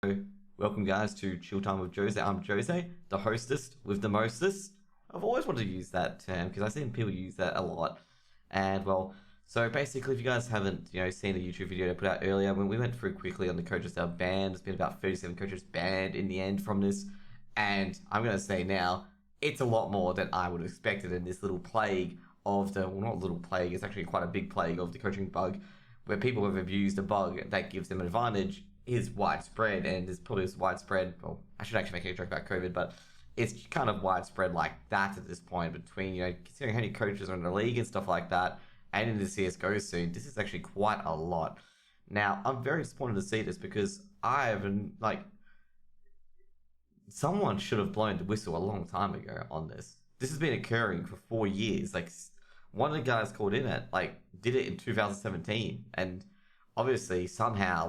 Welcome guys to Chilltime with Jose. I'm Jose, the hostess with the mostest. I've always wanted to use that term because I've seen people use that a lot. And well, so basically if you guys haven't, seen a YouTube video I put out earlier, when we went through quickly on the coaches that are banned, there's been about 37 coaches banned in the end from this. And I'm going to say now, it's a lot more than I would have expected in this little plague of the, well, not little plague, it's actually quite a big plague of the coaching bug, where people have abused a bug that gives them an advantage is widespread, and is probably as widespread, well, I should actually make a joke about COVID, but it's kind of widespread like that at this point between, considering how many coaches are in the league and stuff like that, and in the CSGO soon, this is actually quite a lot. Now, I'm very disappointed to see this because I haven't, someone should have blown the whistle a long time ago on this. This has been occurring for 4 years. One of the guys called in it, did it in 2017, and obviously somehow,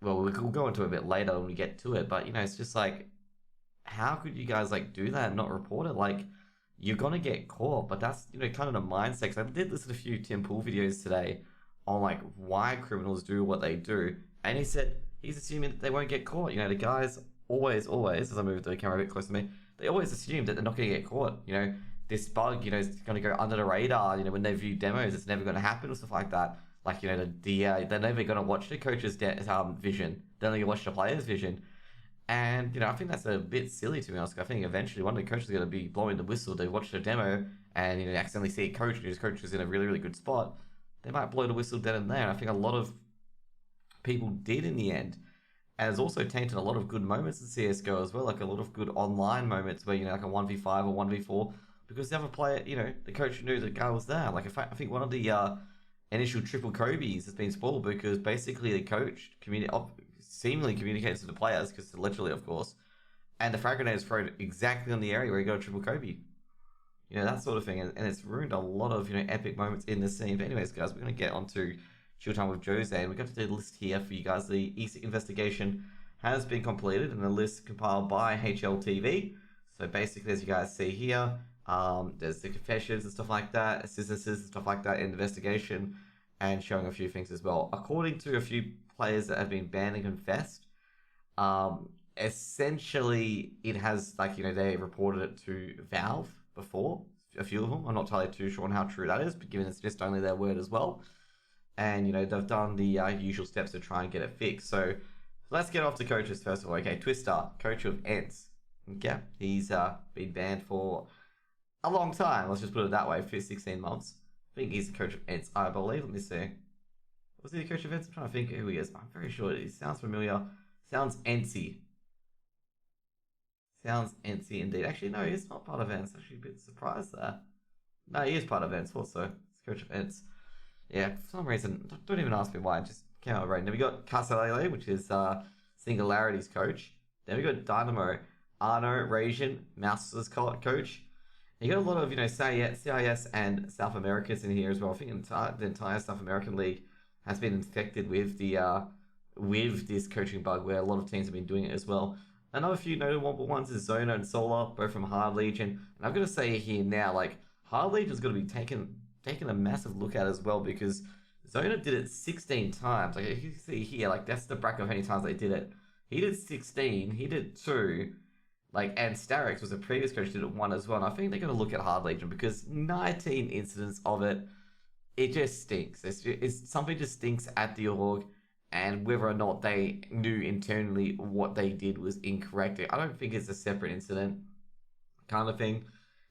well, we'll go into it a bit later when we get to it, but, it's just how could you guys, do that and not report it? You're gonna get caught, but that's, kind of the mindset. 'Cause I did listen to a few Tim Pool videos today on, why criminals do what they do, and he said he's assuming that they won't get caught. The guys always, as I move the camera a bit closer to me, they always assume that they're not gonna get caught. This bug, is gonna go under the radar, when they view demos, it's never gonna happen or stuff like that. They're never going to watch the coach's vision. They're only going to watch the player's vision. And, I think that's a bit silly, to be honest. I think eventually one of the coaches is going to be blowing the whistle. They watch the demo and, accidentally see a coach and his coach is in a really, really good spot. They might blow the whistle then and there. And I think a lot of people did in the end. And it's also tainted a lot of good moments in CSGO as well. A lot of good online moments where, a 1v5 or 1v4. Because the other player, the coach knew the guy was there. I think one of the initial triple Kobe's has been spoiled because basically the coach seemingly communicates to the players, because literally, of course, and the frag grenade is thrown exactly on the area where he got a triple Kobe. That sort of thing, and it's ruined a lot of epic moments in the scene. But anyways, guys, we're gonna get onto Chilltime with Jose, and we've got to do the list here for you guys. The ESIC investigation has been completed, and the list compiled by HLTV. So basically, as you guys see here, there's the confessions and stuff like that, assistances and stuff like that in the investigation, and showing a few things as well. According to a few players that have been banned and confessed, essentially it has, they reported it to Valve before, a few of them. I'm not entirely too sure on how true that is, but given it's just only their word as well. And, they've done the usual steps to try and get it fixed. So let's get off to coaches first of all. Okay, Twister, coach of Ents. Okay, he's been banned for a long time, let's just put it that way, for 16 months. I think he's the coach of Ents, I believe. Let me see. Was he the coach of Ents? I'm trying to think who he is. I'm very sure he sounds familiar. Sounds Entsy. Sounds Entsy indeed. Actually, no, he's not part of Ents. Actually, a bit surprised there. No, he is part of Ents also. He's coach of Ents. Yeah, for some reason, don't even ask me why, it just came out right. Then we got Casalele, which is Singularity's coach. Then we got Dynamo, Arno, Rasian, Mouse's coach. You got a lot of, CIS and South Americans in here as well. I think the entire South American League has been infected with with this coaching bug, where a lot of teams have been doing it as well. Another few notable ones is Zona and Solar, both from Hard Legion. And I've got to say here now, Hard Legion's got to be taken a massive look at as well, because Zona did it 16 times. If you can see here, that's the bracket of how many times they did it. He did 16, he did 2. And Starix was a previous coach, did it 1 as well. And I think they're going to look at Hard Legion because 19 incidents of it, it just stinks. It's something just stinks at the org, and whether or not they knew internally what they did was incorrect. I don't think it's a separate incident kind of thing.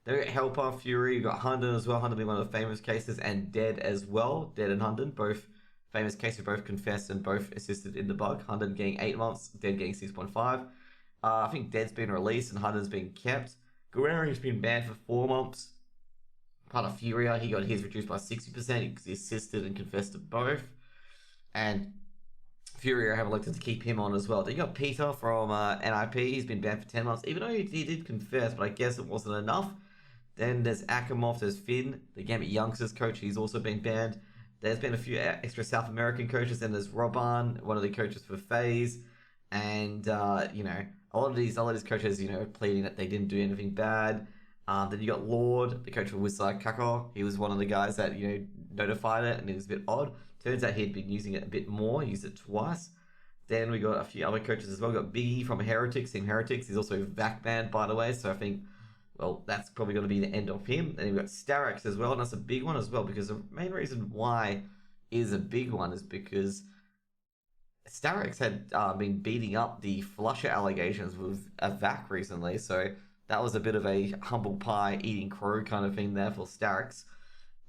They got Helper, Fury, you got Hunden as well. Hunden being one of the famous cases, and Dead as well. Dead and Hunden, both famous cases, both confessed and both assisted in the bug. Hunden getting 8 months, Dead getting 6.5. I think Dead's been released and Hunter's been kept. Guerrero's been banned for 4 months. Part of Furia, he got his reduced by 60% because he assisted and confessed to both. And Furia have elected to keep him on as well. Then you got Peter from NIP, he's been banned for 10 months, even though he did confess, but I guess it wasn't enough. Then there's Akamov, there's Finn, the Gambit Youngsters coach, he's also been banned. There's been a few extra South American coaches, and there's Roban, one of the coaches for FaZe. And, a lot of these coaches, pleading that they didn't do anything bad. Then you got Lord, the coach for Wizard Kako. He was one of the guys that, notified it, and it was a bit odd. Turns out he'd been using it a bit more, used it twice. Then we got a few other coaches as well. We got Biggie from Heretics, Team Heretics. He's also VAC banned, by the way. So I think, well, that's probably going to be the end of him. Then we've got Starex as well, and that's a big one as well, because the main reason why is a big one is because Starex had been beating up the Flusher allegations with a VAC recently. So that was a bit of a humble pie eating crow kind of thing there for Starex.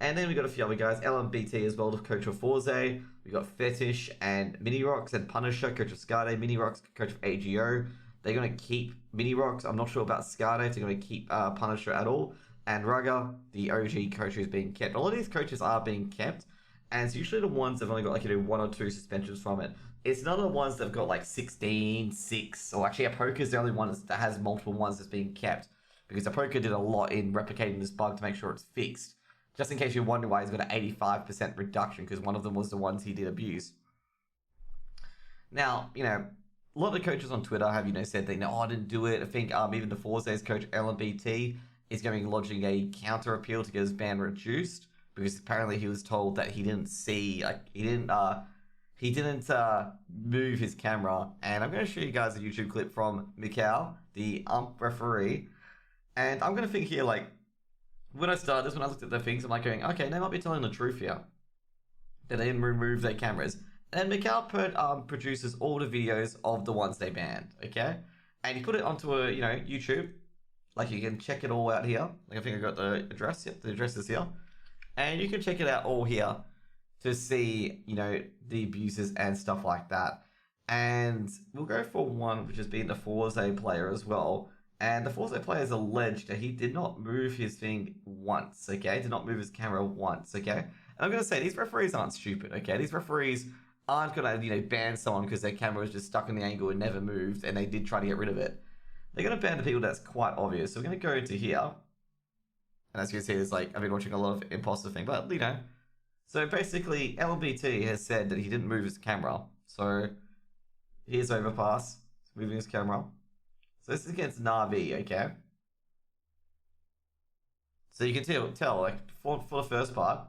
And then we got a few other guys, LMBT as well, the coach of Forze. We got Fetish and Mini Rocks and Punisher, coach of Skade. Mini Rocks, coach of AGO. They're going to keep Mini Rocks. I'm not sure about Skade if they're going to keep Punisher at all. And Rugger, the OG coach who's being kept. A lot of these coaches are being kept, and it's usually the ones that have only got like, 1 or 2 suspensions from it. It's not the ones that have got like 16, 6, or actually Apoka's the only one that has multiple ones that's being kept, because Apoka did a lot in replicating this bug to make sure it's fixed. Just in case you're wondering why he's got an 85% reduction, because one of them was the ones he did abuse. Now, a lot of the coaches on Twitter have, said they I didn't do it. I think even the Forze's coach, LMBT, is going to be lodging a counter appeal to get his ban reduced, because apparently he was told that he didn't see, he didn't move his camera. And I'm going to show you guys a YouTube clip from Mikhail, the ump referee. And I'm going to think here, when I started this, when I looked at the things, I'm going, okay, they might be telling the truth here, that they didn't remove their cameras. And Mikhail produces all the videos of the ones they banned, okay? And he put it onto a, YouTube. You can check it all out here. I think I got the address. Yep, the address is here. And you can check it out all here to see, the abuses and stuff like that. And we'll go for one, which has been the Forze player as well. And the Forze player has alleged that he did not move his thing once, okay? Did not move his camera once, okay? And I'm going to say, these referees aren't stupid, okay? These referees aren't going to, ban someone because their camera was just stuck in the angle and never moved, and they did try to get rid of it. They're going to ban the people that's quite obvious. So we're going to go into here. And as you can see, there's I've been watching a lot of imposter thing, but, So basically, LBT has said that he didn't move his camera. So here's Overpass, moving his camera. So this is against Na'Vi, okay? So you can tell for the first part,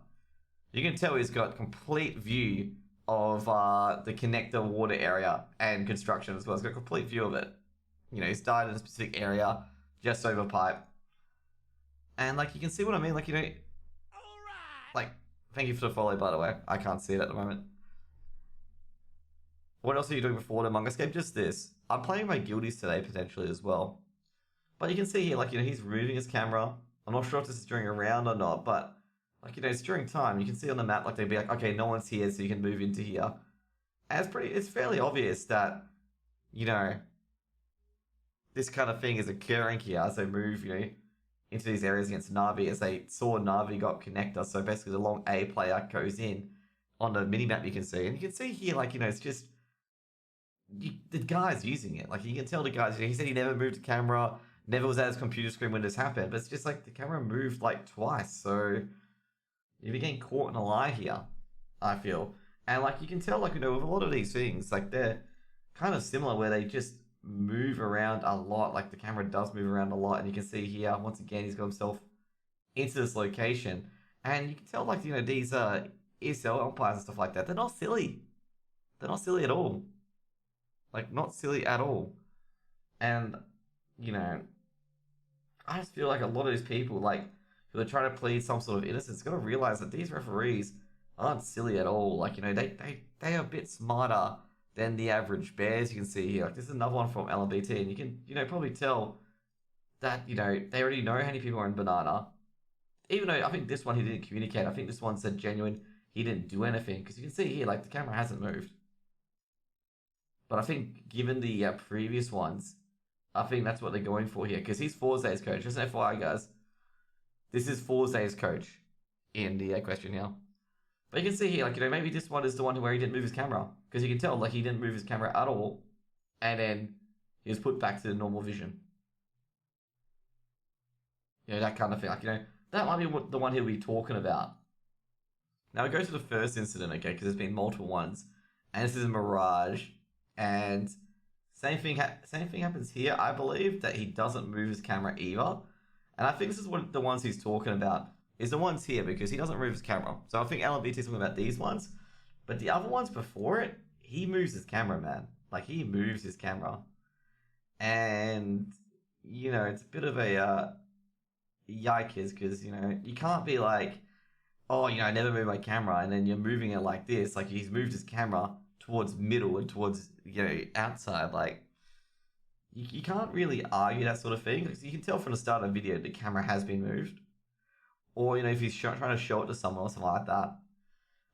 you can tell he's got complete view of the connector water area and construction as well. He's got a complete view of it. He's died in a specific area, just over pipe. And you can see what I mean, thank you for the follow, by the way. I can't see it at the moment. What else are you doing before the Among Us game? Just this. I'm playing my guildies today, potentially, as well. But you can see here, he's moving his camera. I'm not sure if this is during a round or not, but, it's during time. You can see on the map, they'd be okay, no one's here, so you can move into here. And it's fairly obvious that, this kind of thing is occurring here as they move, into these areas against Na'Vi, as they saw Na'Vi got connector. So basically, the long A player goes in on the minimap you can see. And you can see here, it's just... the guy's using it. You can tell the guys, he said he never moved the camera, never was at his computer screen when this happened, but it's just the camera moved twice, so you'd be getting caught in a lie here, I feel. And you can tell, with a lot of these things, they're kind of similar where they just move around a lot. The camera does move around a lot, and you can see here, once again, he's got himself into this location, and you can tell, these ESL umpires and stuff like that, they're not silly. They're not silly at all. Not silly at all. And, I just feel a lot of these people, who are trying to plead some sort of innocence, got to realize that these referees aren't silly at all. They are a bit smarter than the average bears you can see here. This is another one from LMBT, and you can, probably tell that, they already know how many people are in Banana. Even though I think this one he didn't communicate. I think this one said genuine, he didn't do anything. Because you can see here, the camera hasn't moved. But I think, given the previous ones, I think that's what they're going for here. Because he's Forze's coach. Just an FYI, guys. This is Forze's coach in the question here. But you can see here, maybe this one is the one where he didn't move his camera. Because you can tell, he didn't move his camera at all. And then he was put back to the normal vision. That kind of thing. That might be the one he'll be talking about. Now, we go to the first incident, okay? Because there's been multiple ones. And this is a Mirage. And same thing happens here. I believe that he doesn't move his camera either. And I think this is what the ones he's talking about is the ones here, because he doesn't move his camera. So I think LMBT is talking about these ones. But the other ones before it, he moves his camera, man. Like he moves his camera, and it's a bit of a yikes because you can't be like, oh, I never move my camera, and then you're moving it like this. Like he's moved his camera towards middle and towards outside. Like you can't really argue that sort of thing because you can tell from the start of the video the camera has been moved, or if he's trying to show it to someone or something like that.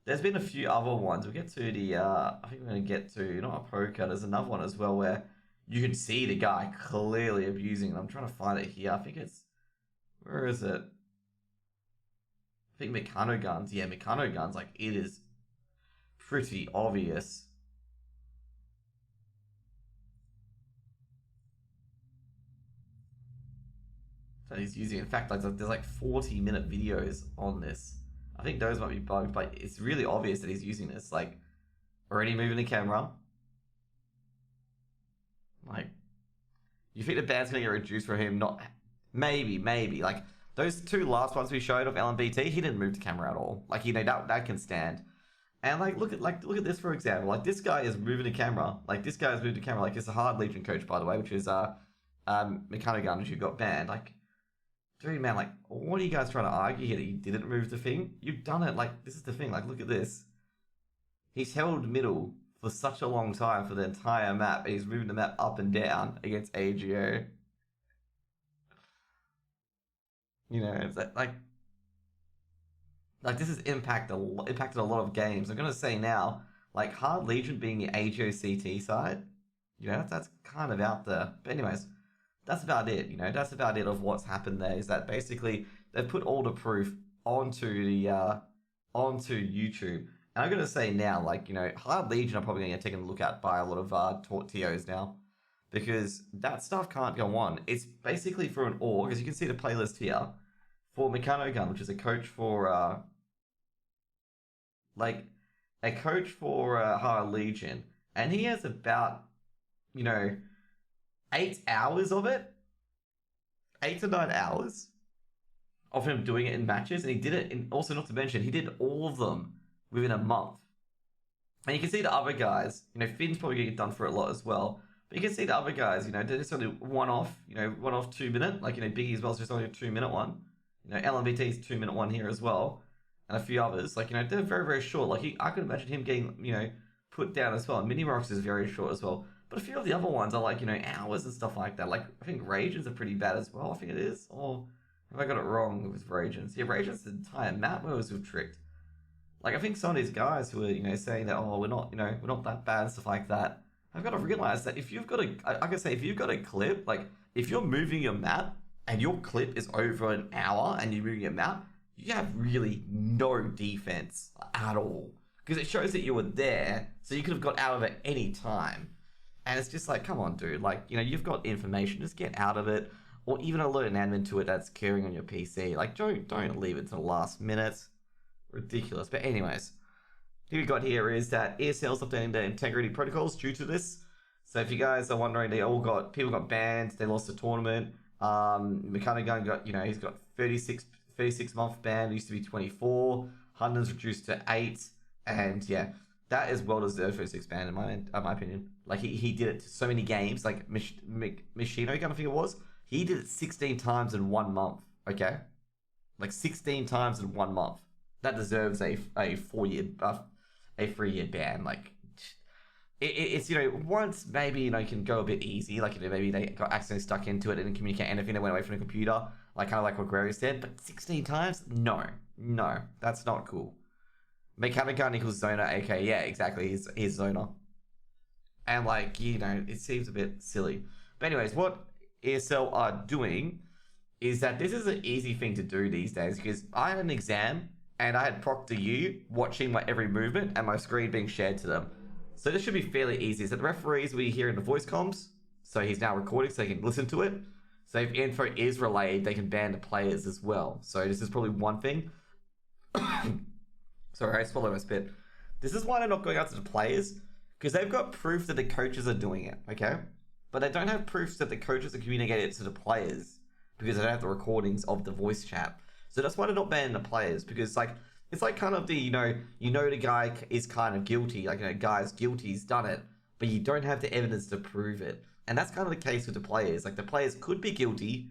There's been a few other ones. We'll get to the. I think we're going to get to not a poker. There's another one as well where you can see the guy clearly abusing it. I'm trying to find it here. I think it's. Where is it? I think Meccano Guns. Yeah, Meccano Guns. Like, it is pretty obvious. So he's using. In fact, like there's like 40-minute videos on this. I think those might be bugged, but it's really obvious that he's using this. Like, already moving the camera. Like, you think the band's gonna get reduced for him? Not, maybe. Like those two last ones we showed of LMBT, he didn't move the camera at all. Like, that can stand. And like, look at this for example. Like, this guy is moving the camera. Like, this guy's moved the camera. Like, it's a hard Legion coach, by the way, which is Meccano Gun, who got banned. Like, dude, man, like, what are you guys trying to argue here that you didn't move the thing? You've done it. Like, this is the thing. Like, look at this. He's held middle for such a long time for the entire map, and he's moving the map up and down against AGO. It's like this has impacted a lot of games. I'm gonna say now, like Hard Legion being the AGO CT side, that's kind of out there. But anyways. That's about it, that's about it of what's happened there, is that basically they've put all the proof onto the onto YouTube. And I'm gonna say now, like, Hard Legion are probably gonna get taken a look at by a lot of TOs now. Because that stuff can't go on. It's basically for an org, as you can see the playlist here, for Meccano Gun, which is a coach for Hard Legion. And he has about, 8 hours of it, 8 to 9 hours of him doing it in matches, and he did it in, also not to mention, he did all of them within a month. And you can see the other guys, Finn's probably gonna get done for a lot as well, but you can see the other guys, they're just only one-off 2-minute, like, Biggie as well is just only a 2-minute one, LMBT's 2-minute one here as well, and a few others, like, they're very, very short. Like, I could imagine him getting, put down as well, and Mini Rocks is very short as well. But a few of the other ones are like, hours and stuff like that. Like, I think Ragens are pretty bad as well. I think it is. Or have I got it wrong with Ragens? Yeah, Ragens, the entire map was tricked. Like, I think some of these guys who are, saying that, oh, we're not that bad and stuff like that. I've got to realize that if you've got if you've got a clip, like, if you're moving your map and your clip is over an hour and you're moving your map, you have really no defense at all. Because it shows that you were there, so you could have got out of it any time. And it's just like, come on, dude. Like, you've got information. Just get out of it. Or even alert an admin to it that's carrying on your PC. Like, don't leave it to the last minute. Ridiculous. But anyways, what we got here is that ESL's updating their integrity protocols due to this. So if you guys are wondering, people got banned. They lost the tournament. Meccano Gun got, he's got 36 month ban. It used to be 24. Hunden's reduced to 8. And yeah. That is well deserved for his expand, in my opinion. Like, he did it to so many games. Like, Machino Gun, I think it was. He did it 16 times in 1 month, okay? Like, 16 times in 1 month. That deserves a 3-year ban. Like, it's, once maybe, can go a bit easy. Like, maybe they got accidentally stuck into it and didn't communicate anything. They went away from the computer. Like, kind of like what Gary said. But 16 times? No, that's not cool. Meccano Gun equals Zoner, aka, yeah, exactly, he's Zoner. And, like, it seems a bit silly. But anyways, what ESL are doing is that this is an easy thing to do these days, because I had an exam, and I had Proctor U watching my every movement, and my screen being shared to them. So this should be fairly easy. So the referees will be hearing the voice comms, so he's now recording, so they can listen to it. So if info is relayed, they can ban the players as well. So this is probably one thing. Sorry, I swallowed my spit. This is why they're not going out to the players, because they've got proof that the coaches are doing it, okay? But they don't have proof that the coaches are communicating it to the players, because they don't have the recordings of the voice chat. So that's why they're not banning the players, because it's like kind of the, the guy is kind of guilty, like, guy's guilty, he's done it, but you don't have the evidence to prove it. And that's kind of the case with the players. Like, the players could be guilty.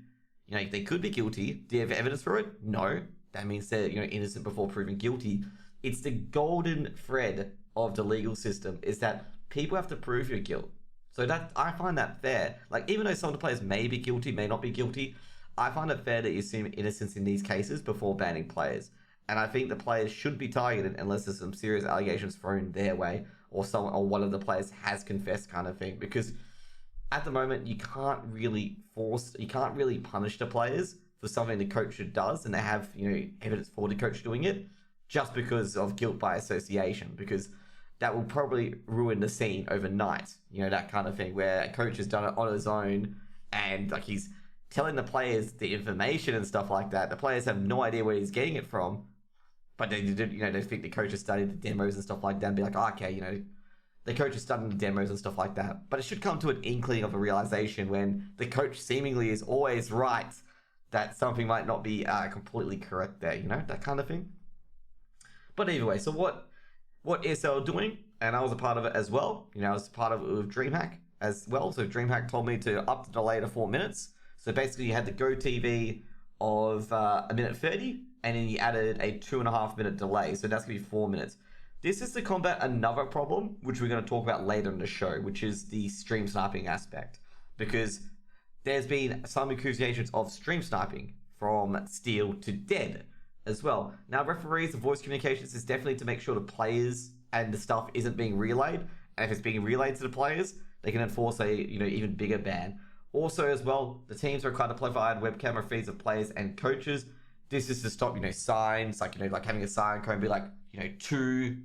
They could be guilty. Do you have evidence for it? No. That means they're, innocent before proven guilty. It's the golden thread of the legal system, is that people have to prove your guilt. So that, I find that fair. Like, even though some of the players may be guilty, may not be guilty, I find it fair that you assume innocence in these cases before banning players. And I think the players should be targeted unless there's some serious allegations thrown their way, or one of the players has confessed, kind of thing. Because at the moment, you can't really punish the players for something the coach does, and they have, evidence for the coach doing it, just because of guilt by association, because that will probably ruin the scene overnight. That kind of thing, where a coach has done it on his own, and like, he's telling the players the information and stuff like that. The players have no idea where he's getting it from, but they think the coach has studied the demos and stuff like that, and be like, oh, okay, the coach is studying the demos and stuff like that. But it should come to an inkling of a realization when the coach seemingly is always right, that something might not be completely correct there, that kind of thing. But either way, so what ESL are doing, and I was a part of it as well. I was part of it with DreamHack as well. So DreamHack told me to up the delay to 4 minutes. So basically, you had the Go TV of 1:30, and then you added a 2.5 minute delay. So that's going to be 4 minutes. This is to combat another problem, which we're going to talk about later in the show, which is the stream sniping aspect. Because there's been some accusations of stream sniping from Steel to Dead as well. Now, referees and voice communications is definitely to make sure the players and the stuff isn't being relayed. And if it's being relayed to the players, they can enforce a even bigger ban. Also, as well, the teams are required to provide web camera feeds of players and coaches. This is to stop, signs, like, like having a sign code be like, 2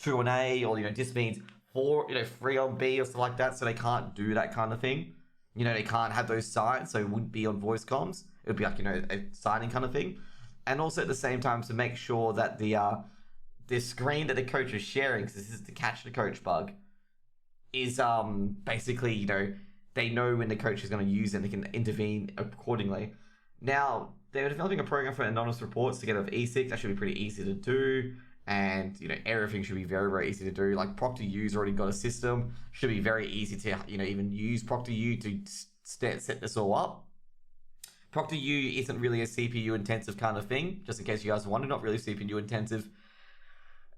on A, or, this means 4, 3 on B, or stuff like that. So they can't do that kind of thing. They can't have those signs, so it wouldn't be on voice comms. It would be like, a signing kind of thing. And also at the same time, to make sure that the screen that the coach is sharing, because this is to catch the coach bug, is basically, they know when the coach is going to use it and they can intervene accordingly. Now, they're developing a program for anonymous reports to get off E6. That should be pretty easy to do. And, everything should be very, very easy to do. Like, ProctorU's already got a system. Should be very easy to, even use ProctorU to set this all up. ProctorU isn't really a CPU intensive kind of thing, just in case you guys wonder, not really CPU intensive.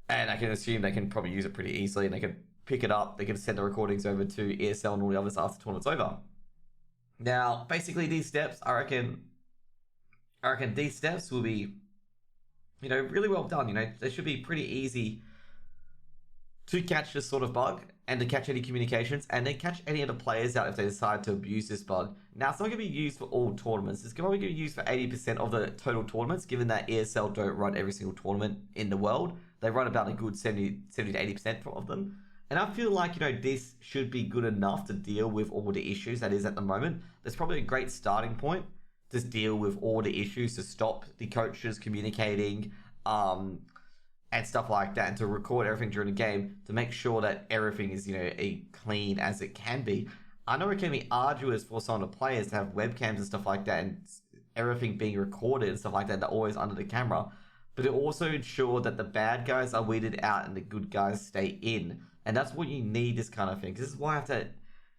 And I can assume they can probably use it pretty easily, and they can pick it up, they can send the recordings over to ESL and all the others after the tournament's over. Now, basically these steps, I reckon these steps will be, really well done. They should be pretty easy to catch this sort of bug, and to catch any communications, and then catch any of the players out if they decide to abuse this bug. Now, it's not going to be used for all tournaments. It's probably going to be used for 80% of the total tournaments, given that ESL don't run every single tournament in the world. They run about a good 70 to 80% of them. And I feel like, this should be good enough to deal with all the issues that is at the moment. There's probably a great starting point to deal with all the issues, to stop the coaches communicating, and stuff like that, and to record everything during the game to make sure that everything is, as clean as it can be. I know it can be arduous for some of the players to have webcams and stuff like that, and everything being recorded and stuff like that, they're always under the camera. But it also ensures that the bad guys are weeded out and the good guys stay in. And that's what you need, this kind of thing. This is why I have to,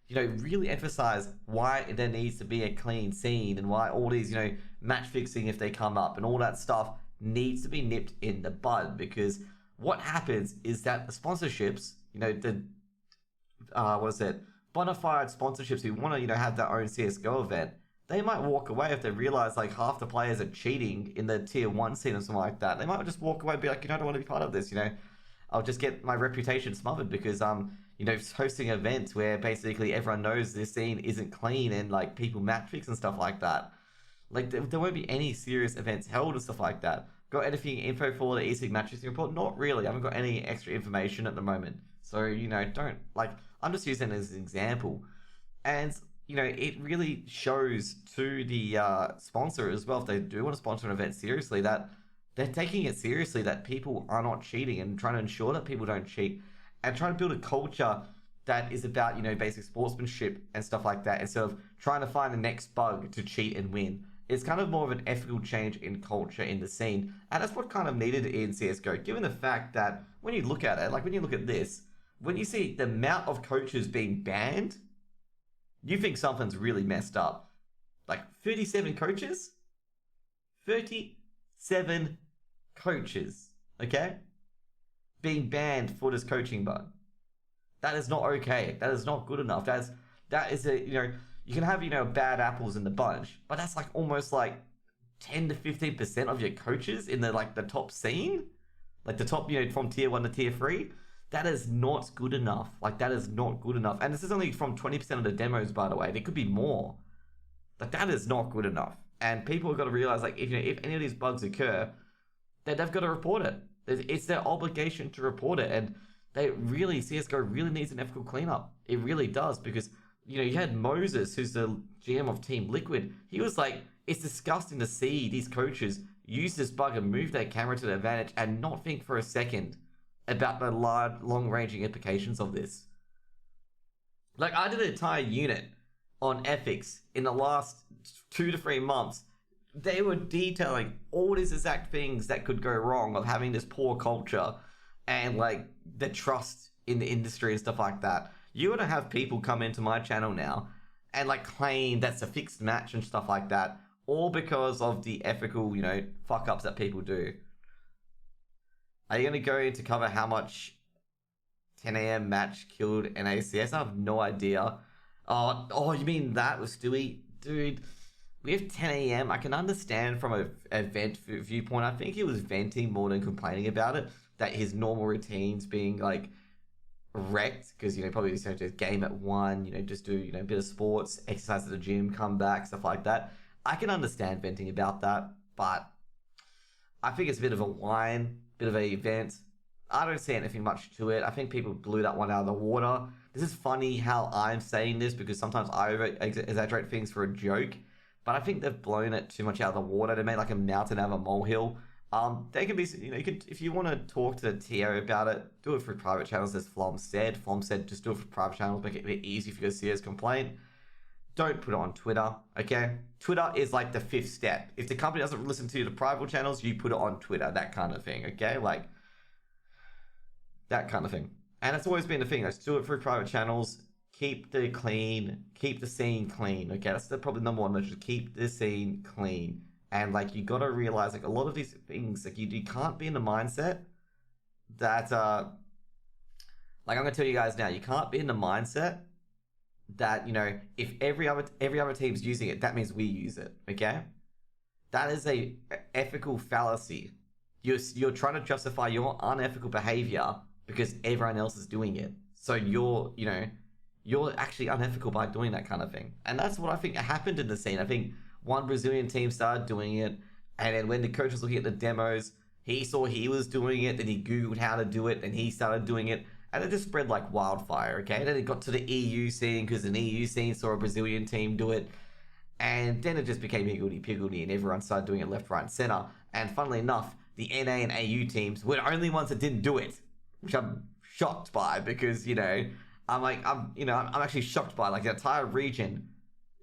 really emphasize why there needs to be a clean scene, and why all these, match fixing if they come up and all that stuff needs to be nipped in the bud. Because what happens is that the sponsorships, bona fide sponsorships who want to, have their own CSGO event, they might walk away if they realize like half the players are cheating in the tier 1 scene or something like that. They might just walk away and be like, I don't want to be part of this, I'll just get my reputation smothered because hosting events where basically everyone knows this scene isn't clean, and like people match fix and stuff like that. Like, there won't be any serious events held and stuff like that. Got anything info for the ESIG match fixing report? Not really. I haven't got any extra information at the moment. So, don't, like, I'm just using it as an example. And, it really shows to the sponsor as well, if they do want to sponsor an event seriously, that they're taking it seriously, that people are not cheating, and trying to ensure that people don't cheat, and trying to build a culture that is about, basic sportsmanship and stuff like that, instead of trying to find the next bug to cheat and win. It's kind of more of an ethical change in culture in the scene, and that's what kind of needed in CSGO, given the fact that when you look at it, like when you look at this, when you see the amount of coaches being banned, you think something's really messed up. Like 37 coaches? 37 coaches, okay? Being banned for this coaching bug. That is not okay. That is not good enough. That is a, you can have, bad apples in the bunch, but that's like almost like 10 to 15% of your coaches in the top scene, like the top, from tier 1 to tier 3. That is not good enough. Like, that is not good enough. And this is only from 20% of the demos, by the way. There could be more. Like, that is not good enough. And people have got to realize, like, if any of these bugs occur, they've got to report it. It's their obligation to report it. And CSGO really needs an ethical cleanup. It really does, because, you had Moses, who's the GM of Team Liquid. He was like, it's disgusting to see these coaches use this bug and move their camera to their advantage and not think for a second about the long-ranging implications of this. Like, I did an entire unit on ethics in the last 2 to 3 months. They were detailing all these exact things that could go wrong of having this poor culture and, like, the trust in the industry and stuff like that. You're going to have people come into my channel now and, like, claim that's a fixed match and stuff like that, all because of the ethical, fuck-ups that people do. Are you going to go in to cover how much 10 a.m. match killed NACS? I have no idea. Oh, you mean that with Stewie? Dude, we have 10 a.m. I can understand from a vent viewpoint. I think he was venting more than complaining about it. That his normal routines being, like, wrecked. Because, probably just game at 1, just do, a bit of sports, exercise at the gym, come back, stuff like that. I can understand venting about that. But I think it's a bit of a whine. Bit of an event. I don't see anything much to it. I think people blew that one out of the water. This is funny how I'm saying this, because sometimes I exaggerate things for a joke, but I think they've blown it too much out of the water. They made like a mountain out of a molehill. They can be, you can, if you want to talk to TO about it, do it for private channels, as Flom said. Flom said just do it for private channels, make it a bit easy for you to see his complaint. Don't put it on Twitter, okay? Twitter is like the 5th step. If the company doesn't listen to the private channels, you put it on Twitter, that kind of thing, okay? Like, that kind of thing. And it's always been the thing. Let's do it through private channels. Keep the scene clean, okay? That's probably number one measure. Keep the scene clean. And, like, you got to realize, like, a lot of these things, like, you can't be in the mindset that, like, I'm going to tell you guys now, you can't be in the mindset that, if every other team's using it, that means we use it, okay? That is a ethical fallacy. You're trying to justify your unethical behavior because everyone else is doing it. So you're actually unethical by doing that kind of thing. And that's what I think happened in the scene. I think one Brazilian team started doing it, and then when the coach was looking at the demos, he saw he was doing it, then he Googled how to do it, and he started doing it. And it just spread like wildfire, okay? Then it got to the EU scene, because an EU scene saw a Brazilian team do it. And then it just became higgledy-piggledy, and everyone started doing it left, right, and center. And funnily enough, the NA and AU teams were the only ones that didn't do it, which I'm shocked by, because, I'm actually shocked by, like, the entire region,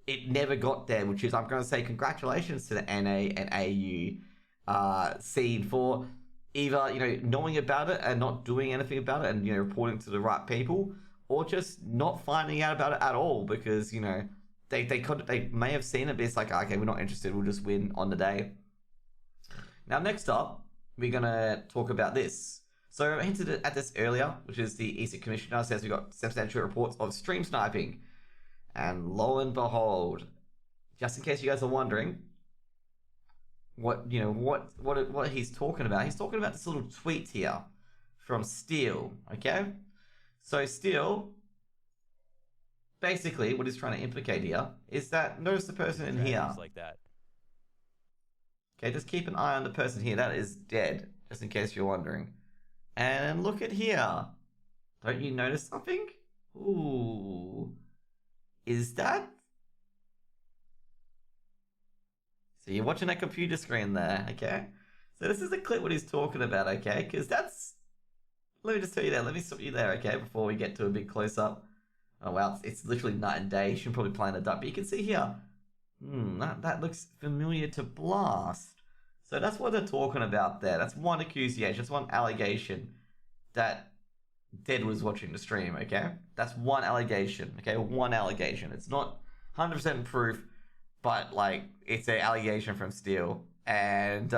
it never got there, which is, I'm going to say congratulations to the NA and AU scene for either, knowing about it and not doing anything about it and, reporting to the right people, or just not finding out about it at all, because, they may have seen it, but it's like, okay, we're not interested, we'll just win on the day. Now, next up, we're going to talk about this. So I hinted at this earlier, which is the ESIC Commissioner says we got substantial reports of stream sniping. And lo and behold, just in case you guys are wondering, what he's talking about. He's talking about this little tweet here from Steel, okay? So Steel, basically what he's trying to implicate here is that, notice the person in here. Like that. Okay, just keep an eye on the person here. That is dead, just in case you're wondering. And look at here. Don't you notice something? Ooh. Is that? So you're watching a computer screen there, okay? So this is a clip what he's talking about, okay? Because that's... Let me just tell you that. Let me stop you there, okay? Before we get to a big close-up. Oh, wow. It's literally night and day. You should probably play in the dark. But you can see here. That looks familiar to Blast. So that's what they're talking about there. That's one accusation. That's one allegation. That Dead was watching the stream, okay? That's one allegation, okay? One allegation. It's not 100% proof, but, like, it's an allegation from Steel. And,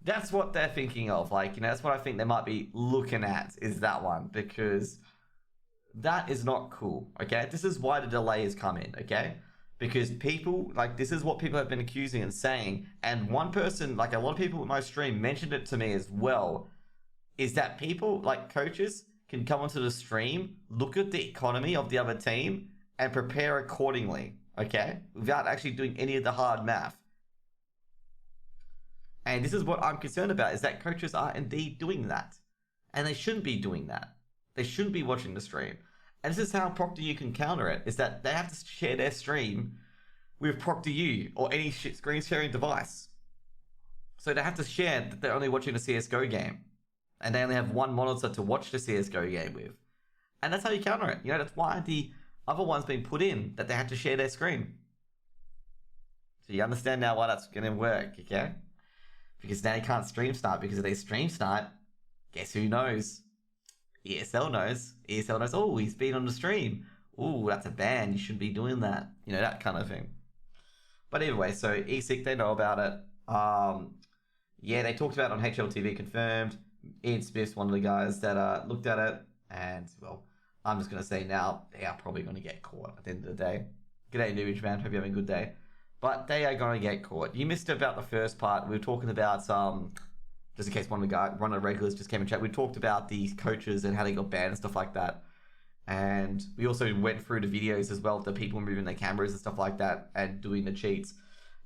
that's what they're thinking of. Like, that's what I think they might be looking at, is that one. Because that is not cool, okay? This is why the delay has come in, okay? Because people, like, this is what people have been accusing and saying. And one person, like, a lot of people in my stream mentioned it to me as well, is that people, like coaches, can come onto the stream, look at the economy of the other team, and prepare accordingly, okay? Without actually doing any of the hard math. And this is what I'm concerned about, is that coaches are indeed doing that. And they shouldn't be doing that. They shouldn't be watching the stream. And this is how ProctorU can counter it, is that they have to share their stream with ProctorU or any screen sharing device. So they have to share that they're only watching a CSGO game. And they only have one monitor to watch the CSGO game with. And that's how you counter it. That's why the other one's been put in, that they have to share their screen. So you understand now why that's going to work, okay? Because now you can't stream start, because if they stream start, guess who knows? ESL knows. ESL knows, oh, he's been on the stream. Oh, that's a ban. You shouldn't be doing that. That kind of thing. But anyway, so ESIC, they know about it. Yeah, they talked about it on HLTV confirmed. Ian Smith's one of the guys that looked at it, and, well, I'm just going to say now, they are probably going to get caught at the end of the day. G'day, Newage man, hope you're having a good day. But they are going to get caught. You missed about the first part. We were talking about, just in case one of the regulars just came in chat, we talked about the coaches and how they got banned and stuff like that. And we also went through the videos as well of the people moving their cameras and stuff like that and doing the cheats.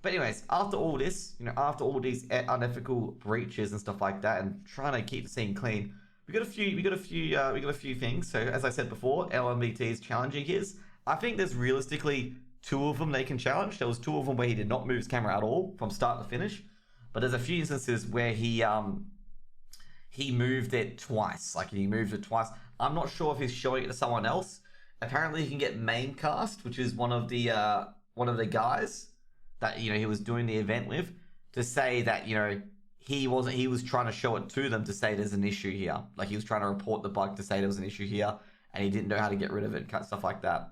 But anyways, after all this, after all these unethical breaches and stuff like that, and trying to keep the scene clean, we got a few things. So as I said before, LMBT is challenging his. I think there's realistically 2 of them they can challenge. There was 2 of them where he did not move his camera at all from start to finish, but there's a few instances where he moved it twice. Like, he moved it twice. I'm not sure if he's showing it to someone else. Apparently, he can get Maincast, which is one of the guys that he was doing the event with, to say that he was trying to show it to them to say there's an issue here. Like, he was trying to report the bug to say there was an issue here, and he didn't know how to get rid of it and stuff like that.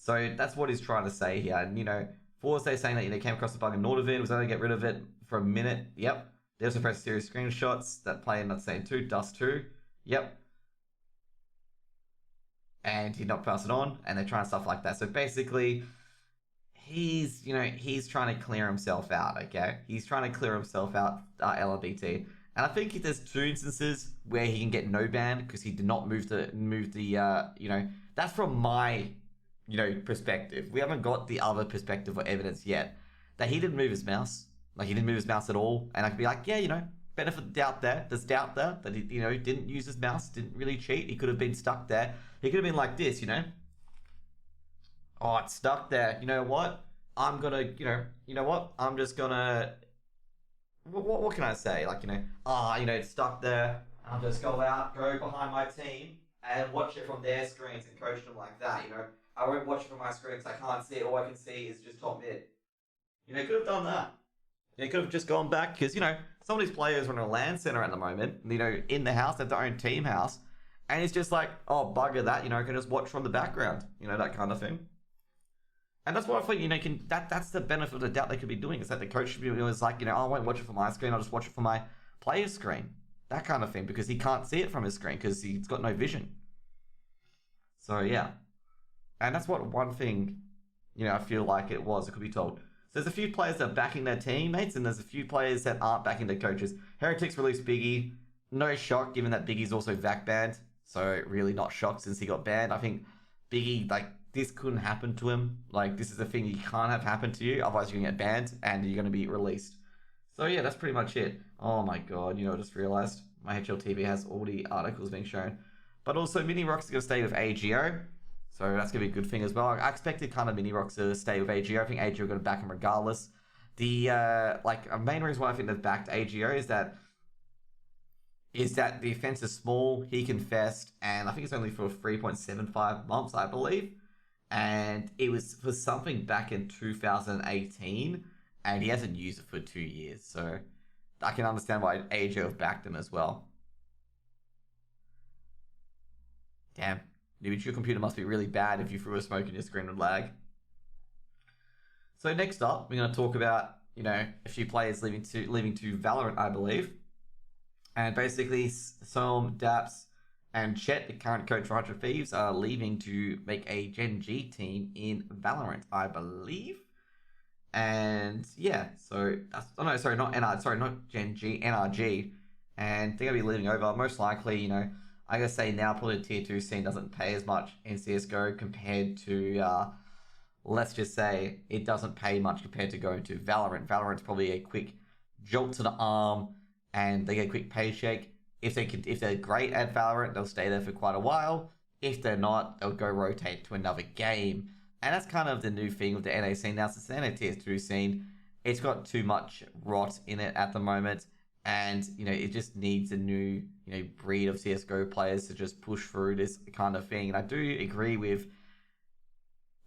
So that's what he's trying to say here. And Forza saying that came across the bug in Nordovin, was able to get rid of it for a minute. Yep. They also posted series screenshots that play in not saying 2, Dust 2. Yep. And he not pass it on, and they're trying stuff like that. So basically, he's trying to clear himself out, okay? He's trying to clear himself out, LMBT. And I think there's 2 instances where he can get no ban because he did not move the that's from my, perspective. We haven't got the other perspective or evidence yet that he didn't move his mouse. Like, he didn't move his mouse at all. And I could be like, yeah, benefit of doubt there. There's doubt there that he, didn't use his mouse, didn't really cheat. He could have been stuck there. He could have been like this, Oh, it's stuck there. You know what? I'm gonna, I'm just gonna, what can I say? Like, it's stuck there. I'll just go behind my team and watch it from their screens and coach them like that, I won't watch it from my screens. I can't see it. All I can see is just top mid. Could have done that. Could have just gone back because, some of these players are in a LAN center at the moment, in the house, they have their own team house. And it's just like, oh, bugger that, I can just watch from the background, that kind of thing. And that's what I think, that's the benefit of the doubt they could be doing, is that the coach should be like, I won't watch it from my screen, I'll just watch it from my player's screen. That kind of thing, because he can't see it from his screen, because he's got no vision. So, yeah. And that's what one thing, I feel like it could be told. So there's a few players that are backing their teammates, and there's a few players that aren't backing their coaches. Heretics released Biggie. No shock, given that Biggie's also VAC banned. So really not shocked since he got banned. I think Biggie, this couldn't happen to him. This is a thing you can't have happen to you. Otherwise, you're going to get banned, and you're going to be released. So yeah, that's pretty much it. Oh my god, I just realized my HLTV has all the articles being shown. But also, Mini Rocks are going to stay with AGO. So that's going to be a good thing as well. I expected kind of Mini Rocks to stay with AGO. I think AGO are going to back him regardless. The main reason why I think they've backed AGO is that the offense is small, he confessed, and I think it's only for 3.75 months, I believe. And it was for something back in 2018, and he hasn't used it for 2 years. So I can understand why AGO have backed him as well. damn, your computer must be really bad if you threw a smoke and your screen would lag. So next up, we're going to talk about, a few players leaving to Valorant, I believe. And basically, Som, Daps, and Chet, the current coach for 100 Thieves, are leaving to make a Gen G team in Valorant, I believe. And yeah, so not Gen G, NRG. And they're going to be leaving over. Most likely, I gotta say now, probably the tier 2 scene doesn't pay as much in CSGO compared to, let's just say, it doesn't pay much compared to going to Valorant. Valorant's probably a quick jolt to the arm, and they get a quick paycheck. If they're great at Valorant, they'll stay there for quite a while. If they're not, they'll go rotate to another game. And that's kind of the new thing with the NA scene now. Since the NA tier 2 scene, it's got too much rot in it at the moment. And, it just needs a new, breed of CSGO players to just push through this kind of thing. And I do agree with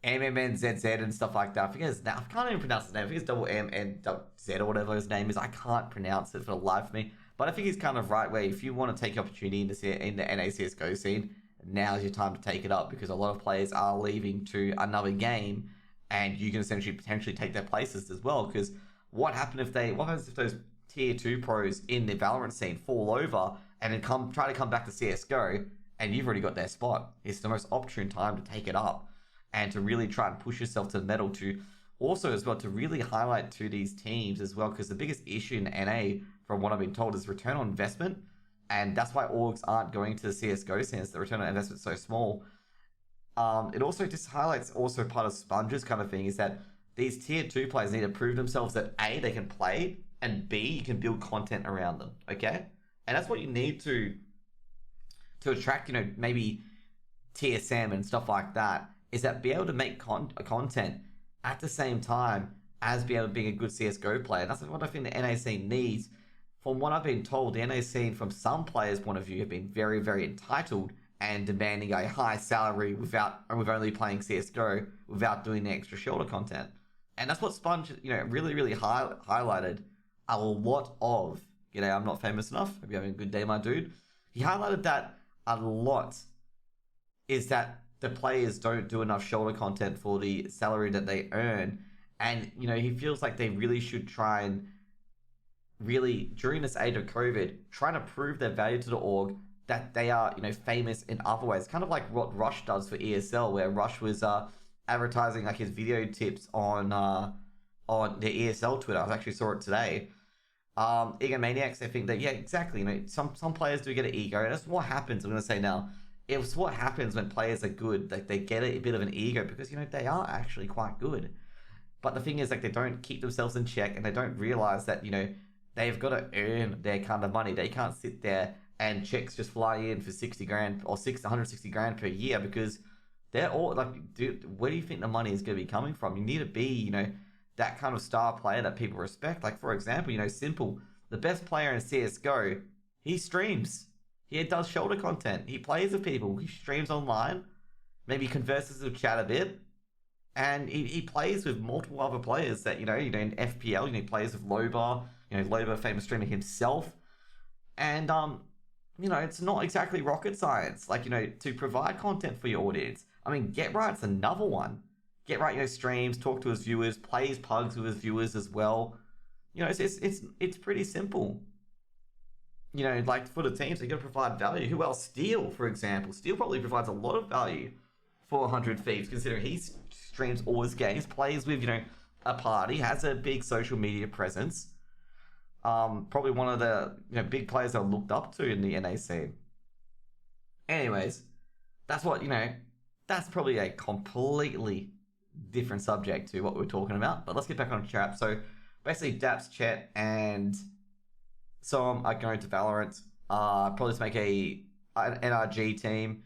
MMNZZ and stuff like that. I can't even pronounce his name. I think it's double MNZ or whatever his name is. I can't pronounce it for the life of me. But I think he's kind of right where if you want to take opportunity in the NA CSGO scene, now's your time to take it up, because a lot of players are leaving to another game, and you can essentially potentially take their places as well. Because what happens if those tier 2 pros in the Valorant scene fall over and then try to come back to CSGO, and you've already got their spot? It's the most opportune time to take it up and to really try and push yourself to the metal, to also as well to really highlight to these teams as well, because the biggest issue in NA, from what I've been told, is return on investment. And that's why orgs aren't going to the CSGO since the return on investment is so small. It also just highlights, also part of Sponge's kind of thing, is that these tier 2 players need to prove themselves that A, they can play, and B, you can build content around them, okay? And that's what you need to attract, maybe TSM and stuff like that, is that be able to make content at the same time as be able to be a good CSGO player. And that's what I think the NA scene needs. From what I've been told, the NA scene, from some players' point of view, have been very, very entitled and demanding a high salary with only playing CSGO, without doing the extra shoulder content. And that's what Sponge, really, really highlighted a lot of. I'm not famous enough. Hope you're having a good day, my dude. He highlighted that a lot, is that the players don't do enough shoulder content for the salary that they earn. And, he feels like they really should try and really, during this age of COVID, trying to prove their value to the org, that they are, famous in other ways. Kind of like what Rush does for ESL, where Rush was advertising like his video tips on the ESL Twitter. I actually saw it today. Egomaniacs, they think that, yeah, exactly. Some players do get an ego, and that's what happens. I'm going to say now, it's what happens when players are good. Like, they get a bit of an ego because, they are actually quite good. But the thing is, like, they don't keep themselves in check, and they don't realize that, they've got to earn their kind of money. They can't sit there and checks just fly in for 60 grand or 160 grand per year, because they're all like, dude, where do you think the money is going to be coming from? You need to be, that kind of star player that people respect. Like, for example, Simple, the best player in CSGO, he streams. He does shoulder content. He plays with people. He streams online. Maybe converses with chat a bit. And he plays with multiple other players that, in FPL, he plays with Loba, Loba, famous streamer himself. And, it's not exactly rocket science, like, to provide content for your audience. I mean, Get Right's another one. Get Right, streams, talk to his viewers, plays pugs with his viewers as well. It's pretty simple. Like, for the teams, they got to provide value. Who else? Steel, for example. Steel probably provides a lot of value for 100 Thieves, considering he streams all his games, plays with, a party, has a big social media presence. Probably one of the big players I looked up to in the NA scene. Anyways, that's what, that's probably a completely different subject to what we're talking about. But let's get back on track. So basically, Daps, Chet, and Som are going to Valorant. Probably to make an NRG team.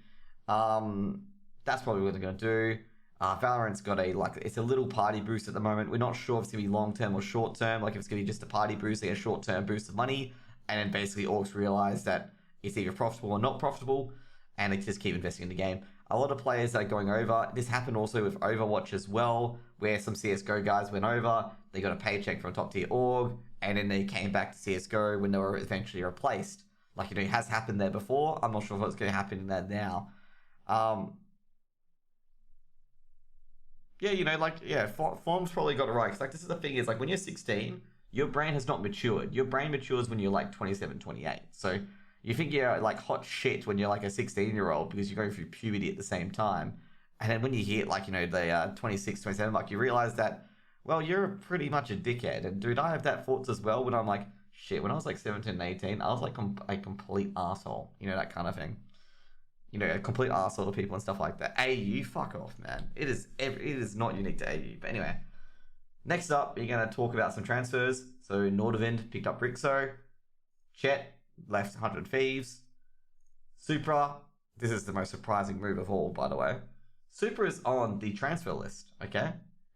That's probably what they're going to do. Valorant's got it's a little party boost at the moment. We're not sure if it's going to be long-term or short-term. Like, if it's going to be just a party boost, a short-term boost of money, and then basically orgs realize that it's either profitable or not profitable, and they just keep investing in the game. A lot of players that are going over, this happened also with Overwatch as well, where some CSGO guys went over, they got a paycheck from a top-tier org, and then they came back to CSGO when they were eventually replaced. Like, it has happened there before. I'm not sure what's going to happen in that now. Um, yeah, form's probably got it right. Because, like, this is the thing is, like, when you're 16, your brain has not matured. Your brain matures when you're, like, 27, 28. So you think you're, like, hot shit when you're, like, a 16-year-old because you're going through puberty at the same time. And then when you hit, like, the 26, 27 mark, you realize that, well, you're pretty much a dickhead. And, dude, I have that thoughts as well when I'm like, shit, when I was, like, 17 and 18, I was, like, a complete asshole. That kind of thing. A complete arsehole to people and stuff like that. AU, fuck off, man. It is not unique to AU. But anyway, next up, you're going to talk about some transfers. So Nordavind picked up Rixo. Chet left 100 Thieves. Supra, this is the most surprising move of all, by the way. Supra is on the transfer list, okay?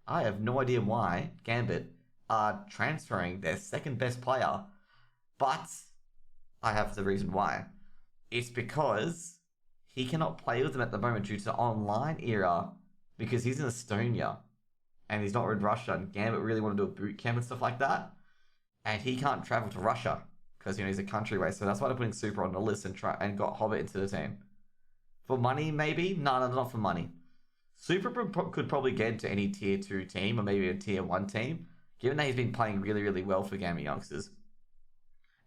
I have no idea why Gambit are transferring their second best player, but I have the reason why. It's because he cannot play with them at the moment due to the online era because he's in Estonia and he's not in Russia. And Gambit really want to do a boot camp and stuff like that. And he can't travel to Russia because, he's a country away. So that's why they're putting Super on the list and got Hobbit into the team. For money, maybe? No, not for money. Super could probably get into any tier 2 team or maybe a tier 1 team, given that he's been playing really, really well for Gambit youngsters.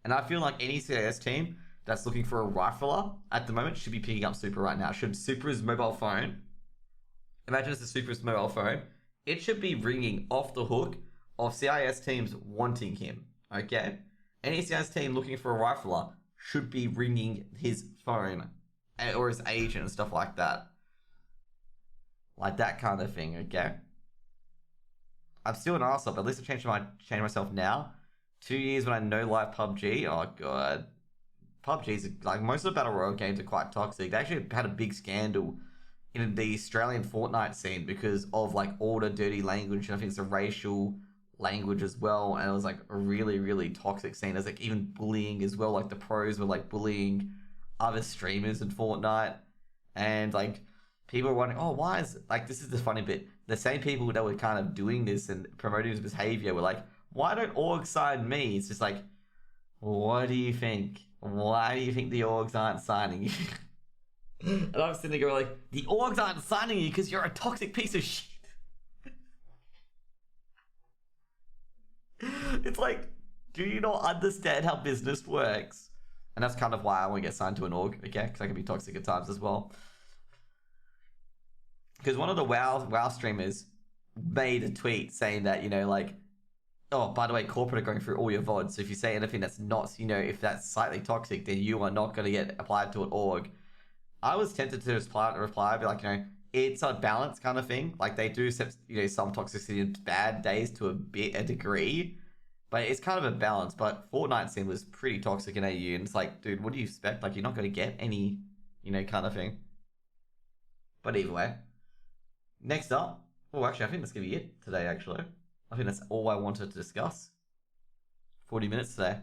And I feel like any CIS team that's looking for a rifler at the moment should be picking up Super right now. Should Supra's mobile phone, imagine it's a Supra's mobile phone, it should be ringing off the hook of CIS teams wanting him, okay? Any CIS team looking for a rifler should be ringing his phone or his agent and stuff like that. Like that kind of thing, okay? I'm still an arsehole, but at least I changed myself now. 2 years when I no live PUBG, oh god. PUBG's, like, most of the Battle Royale games are quite toxic. They actually had a big scandal in the Australian Fortnite scene because of, like, all the dirty language, and I think it's a racial language as well, and it was, like, a really, really toxic scene. There's, like, even bullying as well, like, the pros were, like, bullying other streamers in Fortnite, and, like, people were wondering, oh, why is, like, this is the funny bit, the same people that were kind of doing this and promoting his behavior were like, why don't orgs sign me? It's just like, what do you think? Why do you think the orgs aren't signing you? And I'm sitting there going like, the orgs aren't signing you because you're a toxic piece of shit. It's like, do you not understand how business works? And that's kind of why I want to get signed to an org, okay? Because I can be toxic at times as well. Because one of the WoW streamers made a tweet saying that, like, oh, by the way, corporate are going through all your VODs. So if you say anything that's not, if that's slightly toxic, then you are not going to get applied to an org. I was tempted to reply, be like, it's a balance kind of thing. Like, they do accept, some toxicity in bad days to a degree. But it's kind of a balance. But Fortnite scene was pretty toxic in AU. And it's like, dude, what do you expect? Like, you're not going to get any, kind of thing. But either way. Next up. Oh, actually, I think that's going to be it today, actually. I think that's all I wanted to discuss. 40 minutes today.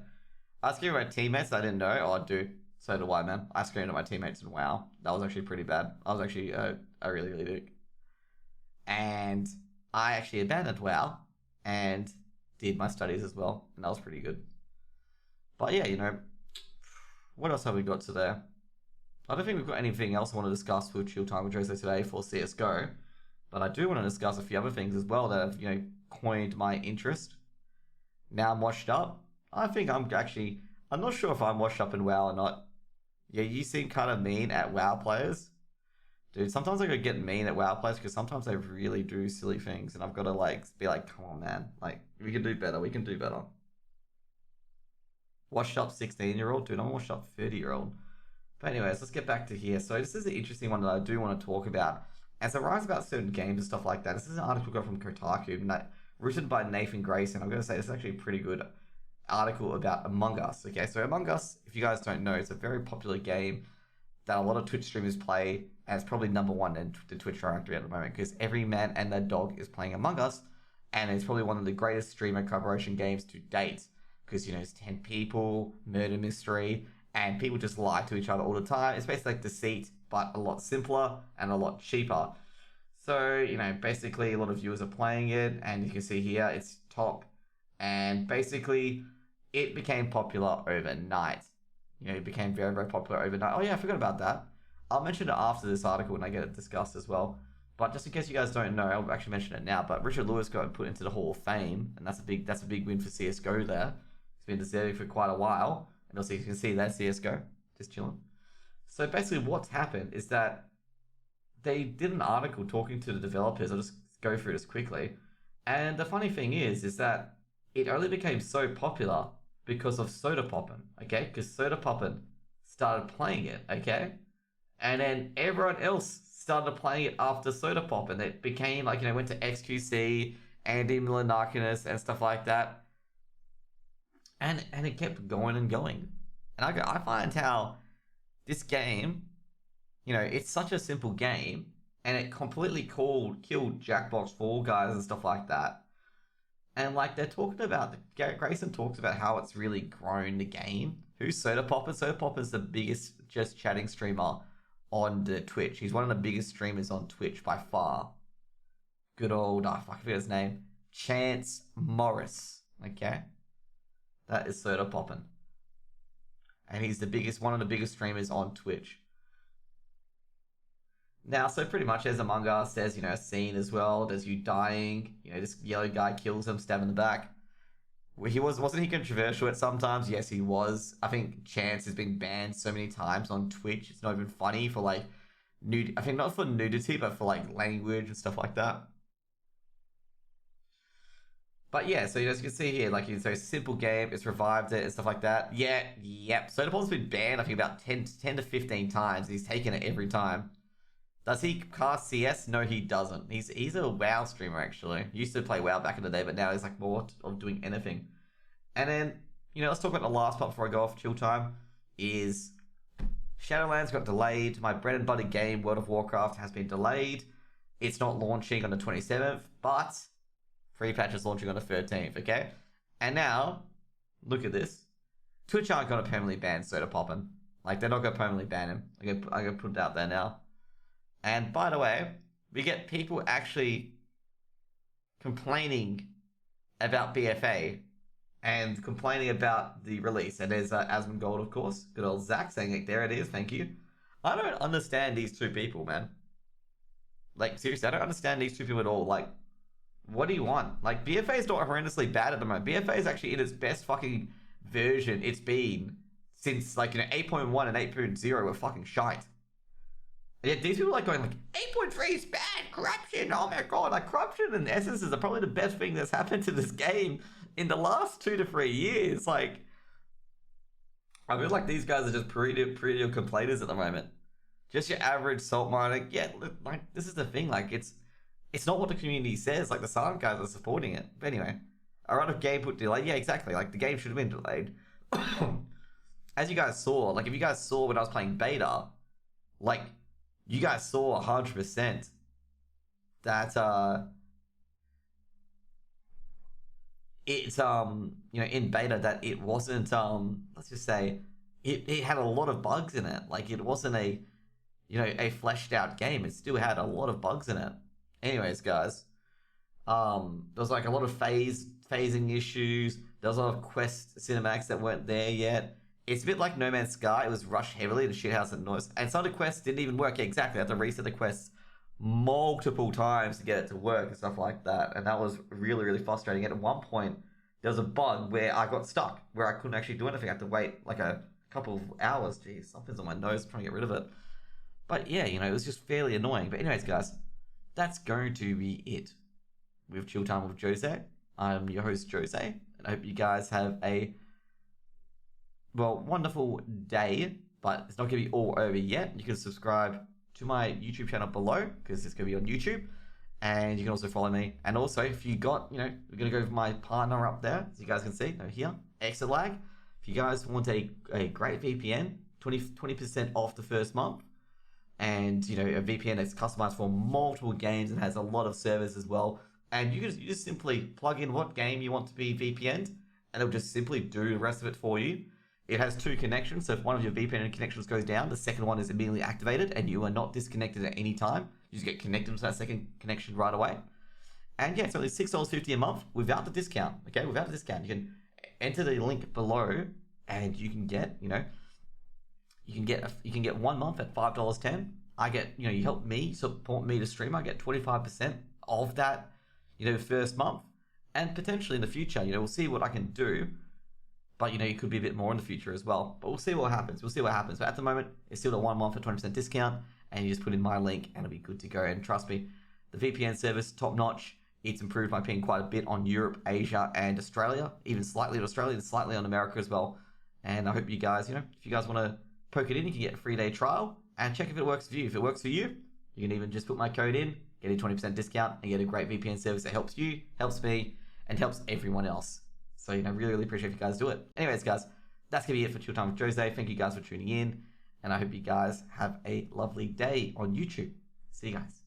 I screamed at my teammates I didn't know. Oh, dude. So do I, man. I screamed at my teammates in WoW. That was actually pretty bad. I was actually a really, really big. And I actually abandoned WoW and did my studies as well. And that was pretty good. But yeah, what else have we got today? I don't think we've got anything else I want to discuss with Chilltime with Jose today for CSGO. But I do want to discuss a few other things as well that have, coined my interest. Now I'm washed up. I think I'm not sure if I'm washed up in WoW or not. Yeah, you seem kind of mean at WoW players. Dude, sometimes I go get mean at WoW players because sometimes they really do silly things and I've got to be like, come on, man. Like, we can do better. We can do better. Washed up 16-year-old? Dude, I'm a washed up 30-year-old. But anyways, let's get back to here. So this is an interesting one that I do want to talk about. As I write about certain games and stuff like that, this is an article got from Kotaku, written by Nathan Grayson. I'm going to say this is actually a pretty good article about Among Us. Okay, so Among Us, if you guys don't know, it's a very popular game that a lot of Twitch streamers play, and it's probably number one in the Twitch directory at the moment because every man and their dog is playing Among Us, and it's probably one of the greatest streamer collaboration games to date because, it's 10 people, murder mystery, and people just lie to each other all the time. It's basically like Deceit, but a lot simpler and a lot cheaper. So, basically a lot of viewers are playing it, and you can see here it's top, and basically it became popular overnight. It became very, very popular overnight. Oh yeah, I forgot about that. I'll mention it after this article when I get it discussed as well. But just in case you guys don't know, I'll actually mention it now. But Richard Lewis got put into the Hall of Fame, and that's a big win for CS:GO there. He's been deserving for quite a while, and also you can see that CS:GO just chilling. So basically, what's happened is that they did an article talking to the developers. I'll just go through this quickly. And the funny thing is that it only became so popular because of Soda Poppin', okay? Because Soda Poppin' started playing it, okay? And then everyone else started playing it after Soda Poppin'. It became like, went to XQC, Andy Milanakis, and stuff like that. And it kept going and going. And I find how this game, it's such a simple game, and it completely killed Jackbox Fall Guys and stuff like that. And like they're talking about, Grayson talks about how it's really grown the game. Who's Soda Popper? Soda Popper's the biggest just chatting streamer on the Twitch. He's one of the biggest streamers on Twitch by far. Good old, I forget his name, Chance Morris. Okay, that is Soda Poppin', and he's one of the biggest streamers on Twitch. Now, so pretty much as Among Us, there's, a scene as well. There's you dying. This yellow guy kills him, stab in the back. Wasn't he controversial at sometimes? Yes, he was. I think Chance has been banned so many times on Twitch. It's not even funny for like I think not for nudity, but for like language and stuff like that. But yeah, so as you can see here, like it's a simple game. It's revived it and stuff like that. Yeah, yep. Sodapol's been banned, I think, about 10 to 15 times. He's taken it every time. Does he cast CS? No, he doesn't. He's a WoW streamer, actually. He used to play WoW back in the day, but now he's like more of doing anything. And then, let's talk about the last part before I go off chill time, is Shadowlands got delayed. My bread and butter game, World of Warcraft, has been delayed. It's not launching on the 27th, but free patch is launching on the 13th, okay? And now, look at this. Twitch aren't going to permanently ban Soda Poppin'. Like, they're not going to permanently ban him. I'm going to put it out there now. And by the way, we get people actually complaining about BFA and complaining about the release. And there's Asmongold, of course. Good old Zach saying, like, there it is, thank you. I don't understand these two people, man. Like, seriously, I don't understand these two people at all. Like, what do you want? Like, BFA is not horrendously bad at the moment. BFA is actually in its best fucking version it's been since, like, 8.1 and 8.0 were fucking shite. Yeah, these people are like going like 8.3 is bad, corruption, oh my god, like corruption and essences are probably the best thing that's happened to this game in the last 2 to 3 years. Like, I feel like these guys are just perennial complainers at the moment. Just your average salt miner. Yeah, like this is the thing, like it's not what the community says, like the Silent guys are supporting it. But anyway, a run of game put delayed. Yeah, exactly, like the game should have been delayed. As you guys saw, like if you guys saw when I was playing beta, like you guys saw 100% that it's in beta that it wasn't let's just say it had a lot of bugs in it. Like it wasn't a fleshed out game. It still had a lot of bugs in it. Anyways, guys, there was like a lot of phasing issues. There was a lot of quest cinematics that weren't there yet. It's a bit like No Man's Sky. It was rushed heavily to shithouse and noise. And some of the quests didn't even work. Yeah, exactly. I had to reset the quests multiple times to get it to work and stuff like that. And that was really, really frustrating. And at one point, there was a bug where I got stuck, where I couldn't actually do anything. I had to wait like a couple of hours. Jeez, something's on my nose. I'm trying to get rid of it. But yeah, it was just fairly annoying. But anyways, guys, that's going to be it with Chill Time with Jose. I'm your host, Jose. And I hope you guys have a wonderful day, but it's not going to be all over yet. You can subscribe to my YouTube channel below, because it's going to be on YouTube, and you can also follow me. And also, if you got, we're going to go with my partner up there, as you guys can see, over here, Exit Lag. If you guys want a great VPN, 20% off the first month, and, a VPN that's customized for multiple games and has a lot of servers as well, and you just simply plug in what game you want to be VPN'd, and it'll just simply do the rest of it for you. It has 2 connections, so if one of your VPN connections goes down, the second one is immediately activated, and you are not disconnected at any time. You just get connected to that second connection right away. And yeah, it's only $6.50 a month without the discount, okay? Without the discount. You can enter the link below, and you can get, you can get 1 month at $5.10. I get, you help me support me to stream. I get 25% of that, first month, and potentially in the future, we'll see what I can do. But it could be a bit more in the future as well. But we'll see what happens. But at the moment, it's still a 1 month for 20% discount, and you just put in my link, and it'll be good to go. And trust me, the VPN service top notch. It's improved my ping quite a bit on Europe, Asia, and Australia. Even slightly on Australia, and slightly on America as well. And I hope you guys, if you guys want to poke it in, you can get a 3-day trial and check if it works for you. If it works for you, you can even just put my code in, get a 20% discount, and get a great VPN service that helps you, helps me, and helps everyone else. So, really, really appreciate if you guys do it. Anyways, guys, that's going to be it for Chill Time with Jose. Thank you guys for tuning in, and I hope you guys have a lovely day on YouTube. See you guys.